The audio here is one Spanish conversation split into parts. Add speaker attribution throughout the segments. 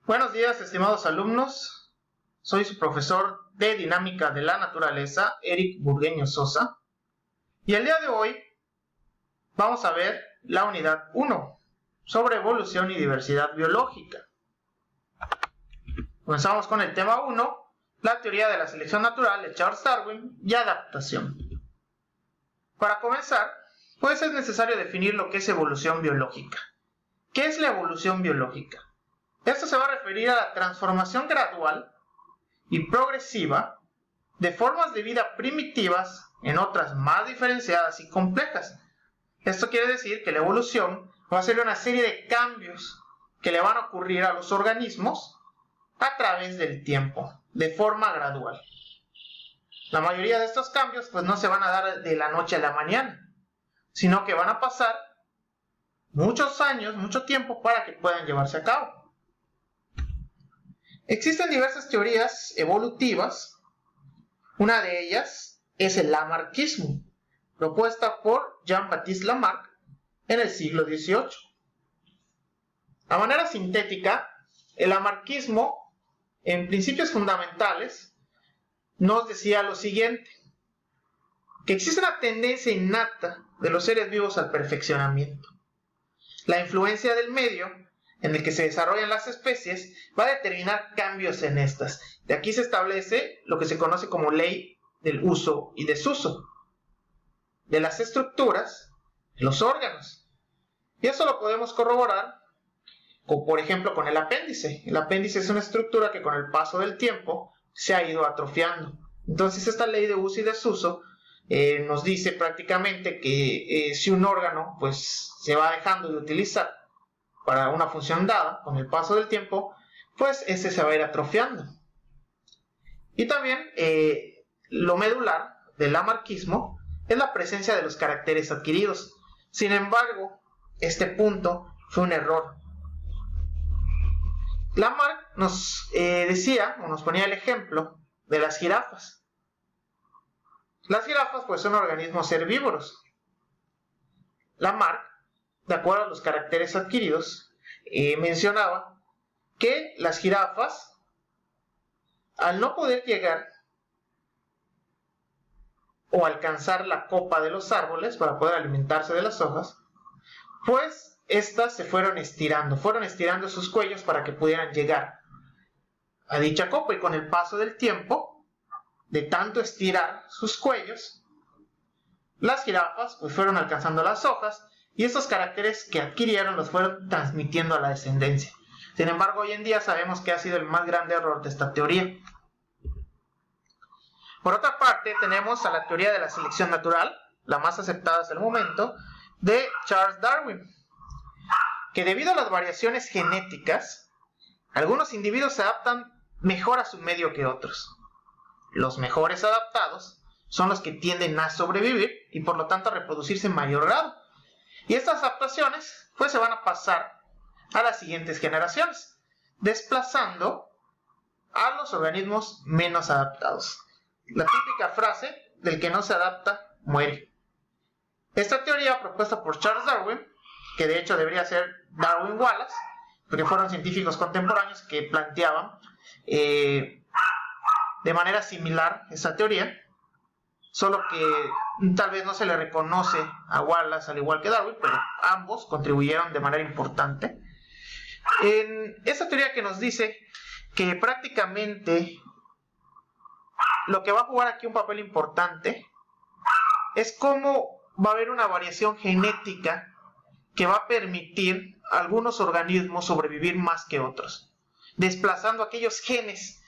Speaker 1: Buenos días, estimados alumnos. Soy su profesor de Dinámica de la Naturaleza, Eric Burgueño Sosa. Y el día de hoy vamos a ver la unidad 1 sobre evolución y diversidad biológica. Comenzamos con el tema 1, la teoría de la selección natural de Charles Darwin y adaptación. Para comenzar, pues es necesario definir lo que es evolución biológica. ¿Qué es la evolución biológica? Esto se va a referir a la transformación gradual y progresiva de formas de vida primitivas en otras más diferenciadas y complejas. Esto quiere decir que la evolución va a ser una serie de cambios que le van a ocurrir a los organismos a través del tiempo, de forma gradual. La mayoría de estos cambios pues no se van a dar de la noche a la mañana, sino que van a pasar muchos años, mucho tiempo para que puedan llevarse a cabo. Existen diversas teorías evolutivas. Una de ellas es el lamarckismo, propuesta por Jean-Baptiste Lamarck en el siglo XVIII. A manera sintética, el lamarckismo, en principios fundamentales, nos decía lo siguiente: que existe una tendencia innata de los seres vivos al perfeccionamiento. La influencia del medio en el que se desarrollan las especies va a determinar cambios en estas. De aquí se establece lo que se conoce como ley del uso y desuso de las estructuras de los órganos. Y eso lo podemos corroborar, por ejemplo, con el apéndice. El apéndice es una estructura que con el paso del tiempo se ha ido atrofiando. Entonces esta ley de uso y desuso nos dice prácticamente que si un órgano pues se va dejando de utilizar para una función dada con el paso del tiempo, pues ese se va a ir atrofiando. Y también lo medular del lamarckismo es la presencia de los caracteres adquiridos. Sin embargo, este punto fue un error. Lamarck nos decía, o nos ponía el ejemplo de las jirafas. Las jirafas pues son organismos herbívoros. Lamarck, de acuerdo a los caracteres adquiridos, mencionaba que las jirafas, al no poder llegar o alcanzar la copa de los árboles para poder alimentarse de las hojas, pues estas se fueron estirando sus cuellos para que pudieran llegar a dicha copa, y con el paso del tiempo, de tanto estirar sus cuellos, las jirafas pues fueron alcanzando las hojas, y estos caracteres que adquirieron los fueron transmitiendo a la descendencia. Sin embargo, hoy en día sabemos que ha sido el más grande error de esta teoría. Por otra parte, tenemos a la teoría de la selección natural, la más aceptada hasta el momento, de Charles Darwin, que debido a las variaciones genéticas, algunos individuos se adaptan mejor a su medio que otros. Los mejores adaptados son los que tienden a sobrevivir y por lo tanto a reproducirse en mayor grado. Y estas adaptaciones pues se van a pasar a las siguientes generaciones, desplazando a los organismos menos adaptados. La típica frase del que no se adapta, muere. Esta teoría propuesta por Charles Darwin, que de hecho debería ser Darwin-Wallace, porque fueron científicos contemporáneos que planteaban de manera similar esta teoría, solo que tal vez no se le reconoce a Wallace al igual que Darwin, pero ambos contribuyeron de manera importante. En esta teoría que nos dice que prácticamente lo que va a jugar aquí un papel importante es cómo va a haber una variación genética que va a permitir a algunos organismos sobrevivir más que otros, desplazando aquellos genes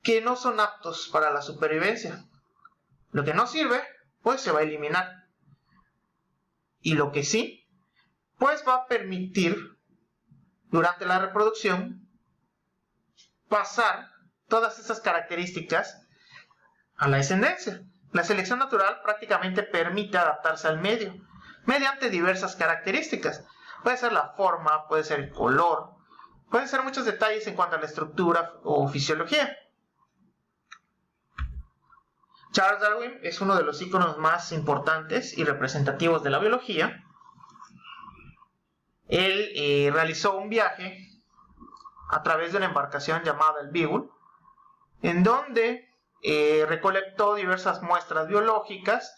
Speaker 1: que no son aptos para la supervivencia. Lo que no sirve, pues se va a eliminar. Y lo que sí, pues va a permitir, durante la reproducción, pasar todas estas características a la descendencia. La selección natural prácticamente permite adaptarse al medio, mediante diversas características. Puede ser la forma, puede ser el color, pueden ser muchos detalles en cuanto a la estructura o fisiología. Charles Darwin es uno de los íconos más importantes y representativos de la biología. Él realizó un viaje a través de una embarcación llamada el Beagle, en donde recolectó diversas muestras biológicas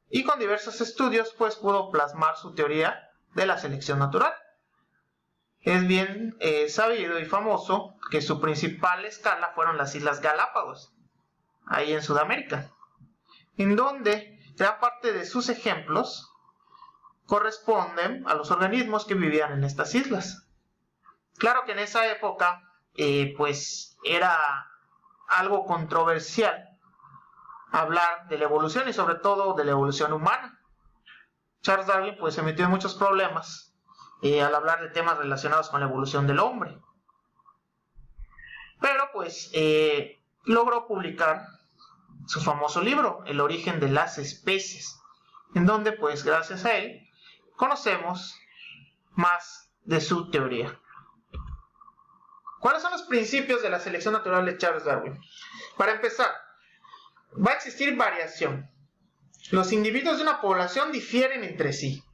Speaker 1: y con diversos estudios pues pudo plasmar su teoría de la selección natural. Es bien sabido y famoso que su principal escala fueron las Islas Galápagos, ahí en Sudamérica, en donde gran parte de sus ejemplos corresponden a los organismos que vivían en estas islas. Claro que en esa época pues era algo controversial hablar de la evolución y sobre todo de la evolución humana. Charles Darwin pues se metió en muchos problemas al hablar de temas relacionados con la evolución del hombre, pero pues logró publicar su famoso libro El origen de las especies, en donde pues gracias a él conocemos más de su teoría. ¿Cuáles son los principios de la selección natural de Charles Darwin? Para empezar, va a existir variación. Los individuos de una población difieren entre sí.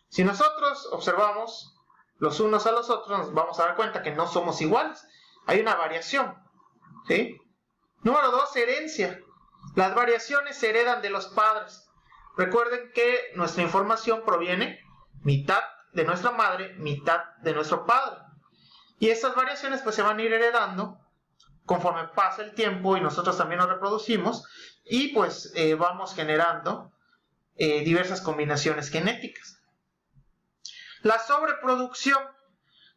Speaker 1: Si nosotros observamos los unos a los otros, nos vamos a dar cuenta que no somos iguales. Hay una variación, ¿sí? Número 2, herencia. Las variaciones se heredan de los padres. Recuerden que nuestra información proviene mitad de nuestra madre, mitad de nuestro padre. Y estas variaciones pues se van a ir heredando conforme pasa el tiempo y nosotros también nos reproducimos y pues vamos generando diversas combinaciones genéticas. La sobreproducción.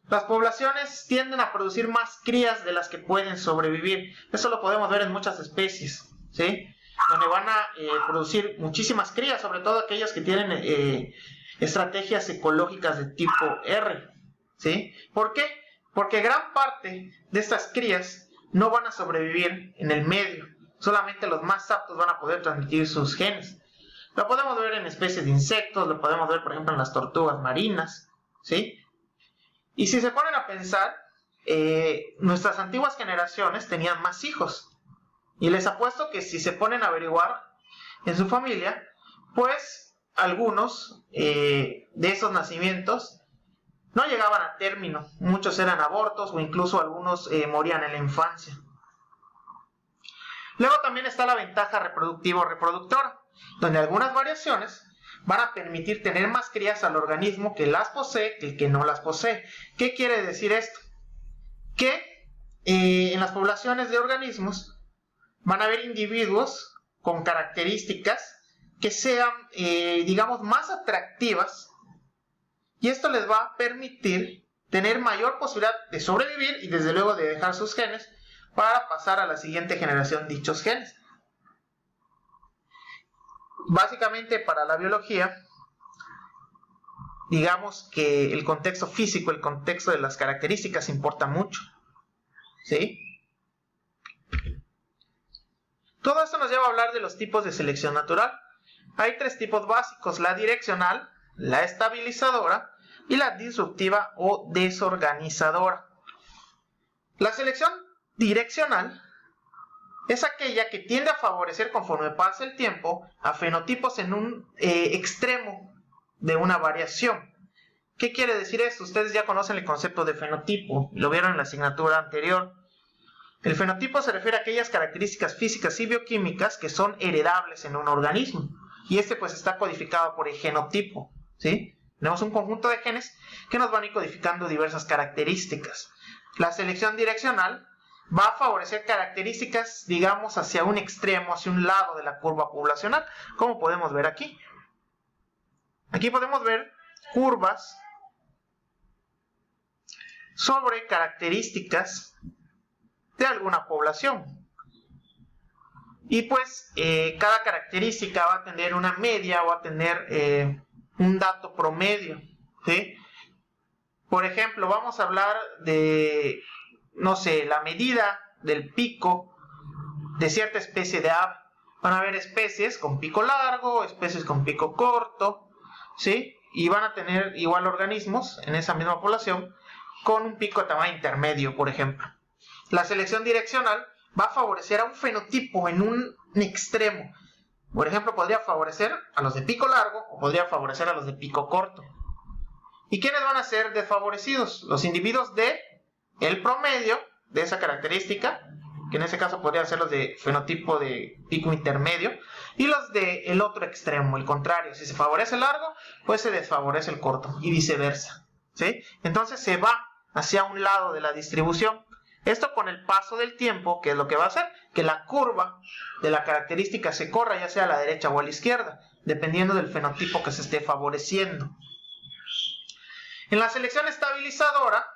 Speaker 1: Las poblaciones tienden a producir más crías de las que pueden sobrevivir. Eso lo podemos ver en muchas especies, ¿sí? Donde van a producir muchísimas crías, sobre todo aquellas que tienen estrategias ecológicas de tipo R, ¿sí? ¿Por qué? Porque gran parte de estas crías no van a sobrevivir en el medio. Solamente los más aptos van a poder transmitir sus genes. Lo podemos ver en especies de insectos, lo podemos ver por ejemplo en las tortugas marinas, ¿sí? Y si se ponen a pensar, nuestras antiguas generaciones tenían más hijos. Y les apuesto que si se ponen a averiguar en su familia, pues algunos de esos nacimientos no llegaban a término. Muchos eran abortos o incluso algunos morían en la infancia. Luego también está la ventaja reproductiva o reproductora, donde algunas variaciones van a permitir tener más crías al organismo que las posee que el que no las posee. ¿Qué quiere decir esto? Que en las poblaciones de organismos van a haber individuos con características que sean, digamos, más atractivas, y esto les va a permitir tener mayor posibilidad de sobrevivir y desde luego de dejar sus genes para pasar a la siguiente generación dichos genes. Básicamente para la biología, digamos que el contexto físico, el contexto de las características importa mucho, ¿sí? Todo esto nos lleva a hablar de los tipos de selección natural. Hay tres tipos básicos: la direccional, la estabilizadora y la disruptiva o desorganizadora. La selección direccional es aquella que tiende a favorecer conforme pasa el tiempo a fenotipos en un extremo de una variación. ¿Qué quiere decir esto? Ustedes ya conocen el concepto de fenotipo, lo vieron en la asignatura anterior. El fenotipo se refiere a aquellas características físicas y bioquímicas que son heredables en un organismo, y este pues está codificado por el genotipo, ¿sí? Tenemos un conjunto de genes que nos van a ir codificando diversas características. La selección direccional va a favorecer características, digamos, hacia un extremo, hacia un lado de la curva poblacional, como podemos ver aquí. Aquí podemos ver curvas sobre características de alguna población. Y pues cada característica va a tener una media, va a tener un dato promedio, ¿sí? Por ejemplo, vamos a hablar de, no sé, la medida del pico de cierta especie de ave. Van a haber especies con pico largo, especies con pico corto, ¿sí? Y van a tener igual organismos en esa misma población con un pico de tamaño intermedio, por ejemplo. La selección direccional va a favorecer a un fenotipo en un extremo. Por ejemplo, podría favorecer a los de pico largo o podría favorecer a los de pico corto. ¿Y quiénes van a ser desfavorecidos? Los individuos de el promedio de esa característica, que en ese caso podría ser los de fenotipo de pico intermedio, y los del otro extremo, el contrario. Si se favorece el largo, pues se desfavorece el corto, y viceversa, ¿sí? Entonces se va hacia un lado de la distribución. Esto con el paso del tiempo, ¿qué es lo que va a hacer? Que la curva de la característica se corra ya sea a la derecha o a la izquierda, dependiendo del fenotipo que se esté favoreciendo. En la selección estabilizadora,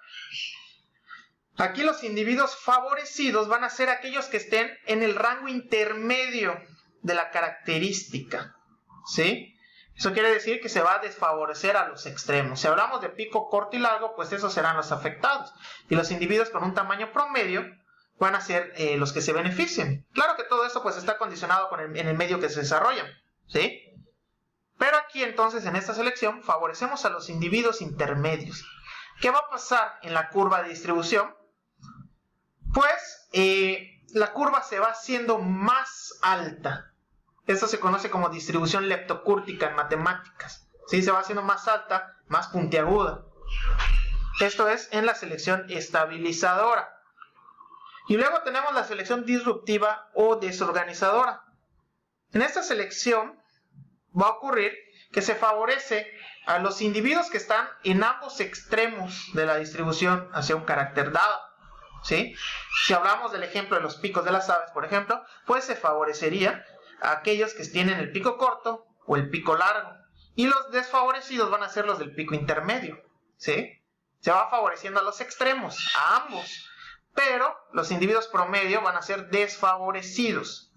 Speaker 1: aquí los individuos favorecidos van a ser aquellos que estén en el rango intermedio de la característica, ¿sí? Eso quiere decir que se va a desfavorecer a los extremos. Si hablamos de pico corto y largo, pues esos serán los afectados. Y los individuos con un tamaño promedio van a ser los que se beneficien. Claro que todo eso pues está condicionado en el medio que se desarrollan, ¿sí? Pero aquí entonces en esta selección favorecemos a los individuos intermedios. ¿Qué va a pasar en la curva de distribución? Pues la curva se va haciendo más alta. Esto se conoce como distribución leptocúrtica en matemáticas, ¿sí? Se va haciendo más alta, más puntiaguda. Esto es en la selección estabilizadora. Y luego tenemos la selección disruptiva o desorganizadora. En esta selección va a ocurrir que se favorece a los individuos que están en ambos extremos de la distribución hacia un carácter dado, ¿sí? Si hablamos del ejemplo de los picos de las aves, por ejemplo, pues se favorecería a aquellos que tienen el pico corto o el pico largo. Y los desfavorecidos van a ser los del pico intermedio, ¿sí? Se va favoreciendo a los extremos, a ambos. Pero los individuos promedio van a ser desfavorecidos.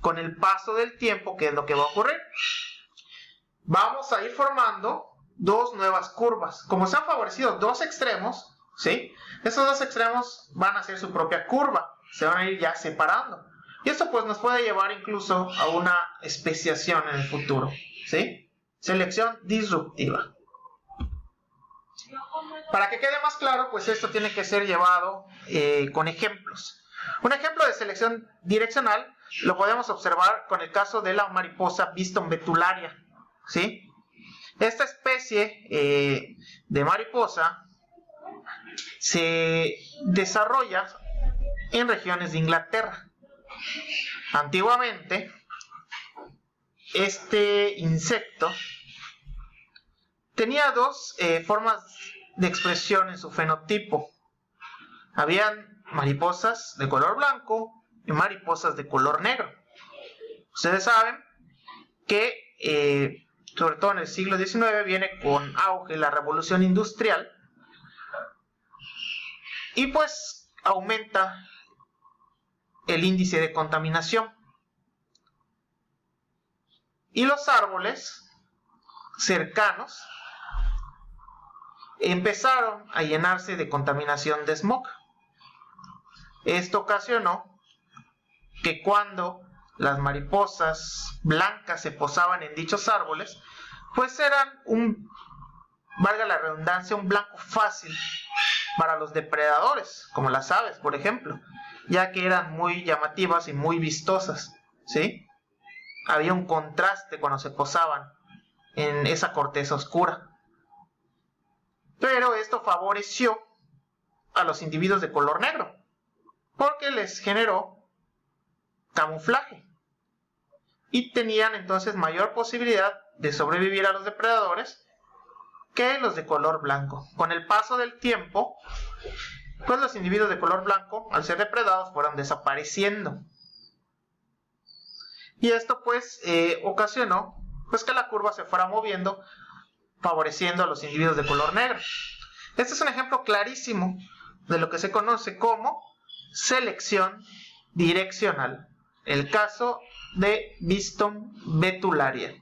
Speaker 1: Con el paso del tiempo, ¿qué es lo que va a ocurrir? Vamos a ir formando dos nuevas curvas. Como se han favorecido dos extremos, ¿sí? Esos dos extremos van a hacer su propia curva. Se van a ir ya separando. Y esto pues nos puede llevar incluso a una especiación en el futuro, ¿sí? Selección disruptiva. Para que quede más claro, pues esto tiene que ser llevado con ejemplos. Un ejemplo de selección direccional lo podemos observar con el caso de la mariposa Biston betularia, ¿sí? Esta especie de mariposa se desarrolla en regiones de Inglaterra. Antiguamente, este insecto tenía dos formas de expresión en su fenotipo. Habían mariposas de color blanco y mariposas de color negro. Ustedes saben que, sobre todo en el siglo XIX, viene con auge la revolución industrial y pues aumenta el índice de contaminación. Y los árboles cercanos empezaron a llenarse de contaminación de smog. Esto ocasionó que cuando las mariposas blancas se posaban en dichos árboles, pues eran valga la redundancia, un blanco fácil para los depredadores, como las aves, por ejemplo, ya que eran muy llamativas y muy vistosas, ¿sí? Había un contraste cuando se posaban en esa corteza oscura. Pero esto favoreció a los individuos de color negro, porque les generó camuflaje. Y tenían entonces mayor posibilidad de sobrevivir a los depredadores que los de color blanco. Con el paso del tiempo, pues los individuos de color blanco, al ser depredados, fueron desapareciendo. Y esto pues ocasionó pues que la curva se fuera moviendo, favoreciendo a los individuos de color negro. Este es un ejemplo clarísimo de lo que se conoce como selección direccional. El caso de Biston betularia.